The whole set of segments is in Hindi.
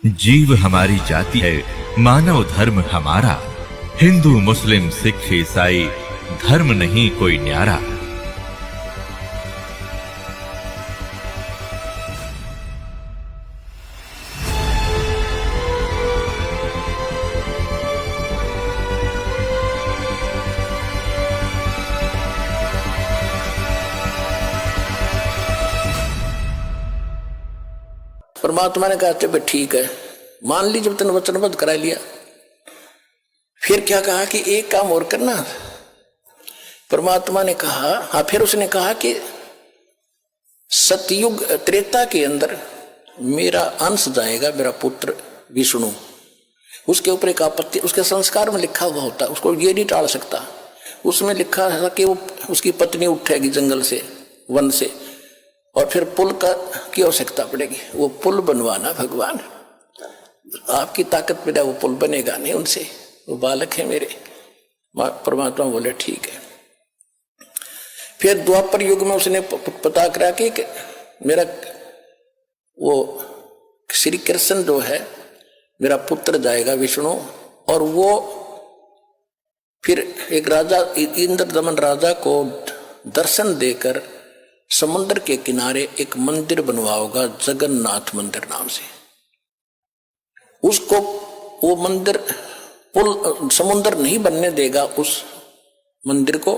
जीव हमारी जाति है, मानव धर्म हमारा। हिंदू मुस्लिम सिख ईसाई धर्म नहीं कोई न्यारा। परमात्मा ने कहा भाई ठीक है, मान ली, जब तूने वचनबद्ध करा लिया। फिर क्या कहा कि एक काम और करना। परमात्मा ने कहा, हाँ, फिर उसने कहा कि सतयुग त्रेता के अंदर मेरा अंश जाएगा, मेरा पुत्र विष्णु। उसके ऊपर एक आपत्ति, उसके संस्कार में लिखा हुआ होता, उसको ये नहीं टाल सकता। उसमें लिखा था कि वो उसकी पत्नी उठेगी जंगल से, वन से, और फिर पुल की आवश्यकता पड़ेगी। वो पुल बनवाना भगवान, आपकी ताकत में वो पुल बनेगा नहीं उनसे, वो बालक है मेरे। परमात्मा बोले ठीक है। फिर द्वापर युग में उसने पता करा कि मेरा वो श्री कृष्ण जो है मेरा पुत्र जाएगा विष्णु, और वो फिर एक राजा इंद्रदमन राजा को दर्शन देकर समुद्र के किनारे एक मंदिर बनवाओगा, जगन्नाथ मंदिर नाम से। उसको वो मंदिर पुल समुद्र नहीं बनने देगा उस मंदिर को,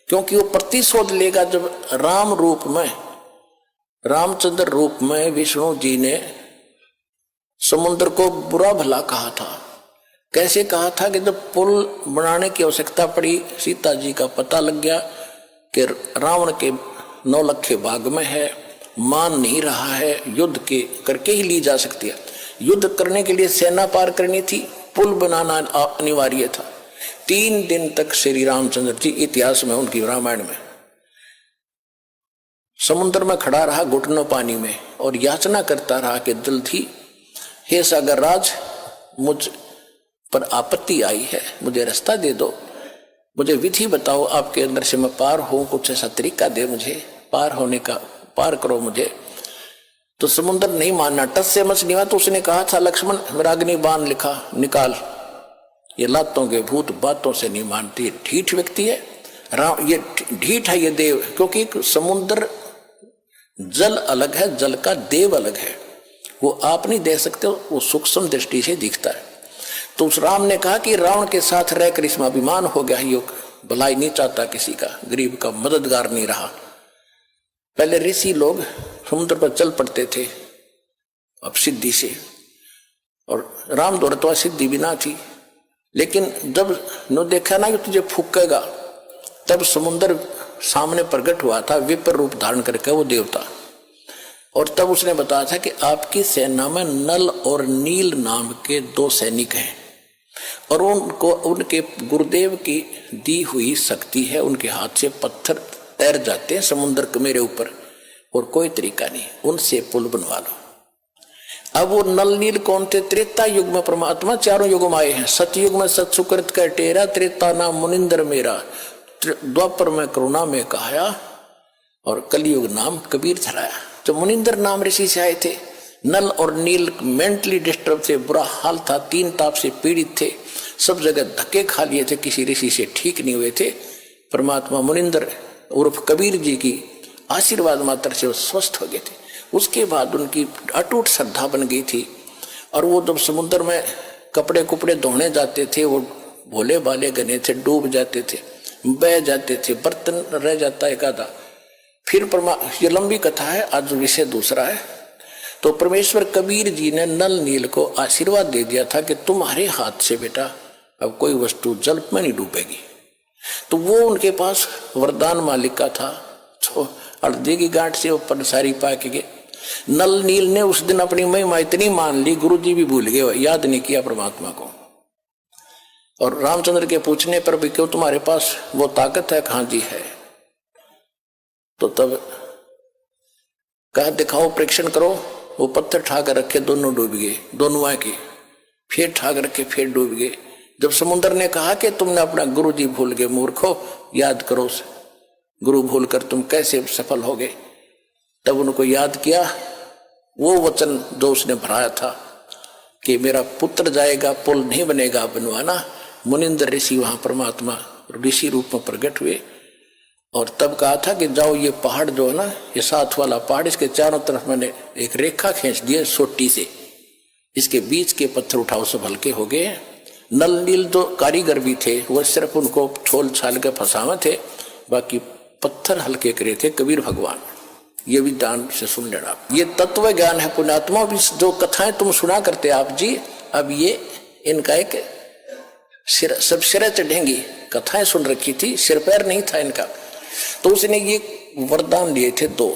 क्योंकि वो प्रतिशोध लेगा जब राम रूप में, रामचंद्र रूप में विष्णु जी ने समुद्र को बुरा भला कहा था। कैसे कहा था कि जब पुल बनाने की आवश्यकता पड़ी, सीता जी का पता लग गया कि रावण के 9 लखे भाग में है, मान नहीं रहा है, युद्ध के करके ही ली जा सकती है। युद्ध करने के लिए सेना पार करनी थी, पुल बनाना अनिवार्य था। 3 दिन तक श्री रामचंद्र जी इतिहास में, उनकी रामायण में, समुद्र में खड़ा रहा घुटनों पानी में और याचना करता रहा कि जल्दी, हे सागर राज, मुझ पर आपत्ति आई है, मुझे रास्ता दे दो, मुझे विधि बताओ, आपके अंदर से मैं पार हूं, कुछ ऐसा तरीका दे मुझे पार होने का, पार करो मुझे। तो समुद्र नहीं मानना, टस से मच नहीं हुआ। तो उसने कहा था, लक्ष्मण मेरा अग्नि बाण लिखा निकाल, ये लातों के भूत बातों से नहीं मानती, ढीठ व्यक्ति है राम, ये ढीठ है ये देव, क्योंकि समुद्र जल अलग है, जल का देव अलग है, वो आप नहीं दे सकते, वो सूक्ष्म दृष्टि से दिखता है। तो उस राम ने कहा कि रावण के साथ रहकर इसमें अभिमान हो गया, योग भलाई नहीं चाहता किसी का, गरीब का मददगार नहीं रहा। पहले ऋषि लोग समुद्र पर चल पड़ते थे अब सिद्धि से, और राम दौड़तवा सिद्धि भी ना थी, लेकिन जब नो देखा ना कि तुझे फूकेगा, तब समुद्र सामने प्रकट हुआ था विपर रूप धारण करके वो देवता। और तब उसने बताया था कि आपकी सेना में नल और नील नाम के 2 सैनिक हैं, और उनको उनके गुरुदेव की दी हुई शक्ति है, उनके हाथ से पत्थर तैर जाते हैं समुद्र के मेरे ऊपर, और कोई तरीका नहीं, उनसे पुल बनवा लो। अब वो नल नील कौन थे? त्रेता युग में परमात्मा 4 युगों में आए हैं। सतयुग में सत सुकृत का टेरा, त्रेता नाम मुनिंदर मेरा, द्वापर में करुणा में कहाया, और कलयुग नाम कबीर धराया। तो मुनिंदर नाम ऋषि से आए थे। नल और नील मेंटली डिस्टर्ब थे, बुरा हाल था, 3 ताप से पीड़ित थे, सब जगह धक्के खा लिए थे, किसी ऋषि से ठीक नहीं हुए थे। परमात्मा मुनिंदर उर्फ कबीर जी की आशीर्वाद मात्र से वो स्वस्थ हो गए थे। उसके बाद उनकी अटूट श्रद्धा बन गई थी, और वो जब समुद्र में कपड़े कुपड़े धोने जाते थे, वो भोले भाले गने थे, डूब जाते थे, बह जाते थे, बर्तन रह जाता एक आधा। फिर ये लंबी कथा है, आज विषय दूसरा है। तो परमेश्वर कबीर जी ने नल नील को आशीर्वाद दे दिया था कि तुम्हारे हाथ से बेटा अब कोई वस्तु जल में नहीं डूबेगी। तो वो उनके पास वरदान मालिक का था, तो हल्दी की गांठ से ऊपर सारी पाक गए। नल नील ने उस दिन अपनी महिमा इतनी मान ली, गुरु जी भी भूल गए, याद नहीं किया परमात्मा को। और रामचंद्र के पूछने पर भी, क्यों तुम्हारे पास वो ताकत है? कहां जी है। तो तब कहा दिखाओ, परीक्षण करो। वो पत्थर ठाकर रखे, दोनों डूब गए, दोनों आए के, फिर ठाक रखे, फिर डूब गए। जब समुद्र ने कहा कि तुमने अपना गुरु जी भूल गए, मूर्खो, याद करो, गुरु भूल कर तुम कैसे सफल हो गए। तब उनको याद किया, वो वचन जो उसने भराया था, कि मेरा पुत्र जाएगा, पुल नहीं बनेगा बनवाना। मुनिंद्र ऋषि वहां परमात्मा ऋषि रूप में प्रकट हुए और तब कहा था कि जाओ ये पहाड़ जो है ना, ये साथ वाला पहाड़, इसके चारों तरफ मैंने एक रेखा खींच दी है सोटी से, इसके बीच के पत्थर उठाओ, सब हल्के हो गए। नल नील तो कारीगर भी थे, वो सिर्फ उनको छोल छाल के फंसावे थे, बाकी पत्थर हल्के करे थे कबीर भगवान। ये भी ध्यान से सुन लेना, ये तत्व ज्ञान है पुण्यात्मा। भी जो कथाएं तुम सुना करते आप जी, अब ये इनका एक सब सिर चढ़ेंगी। कथाएं सुन रखी थी, सिर पैर नहीं था इनका। तो उसने ये वरदान लिए थे 2।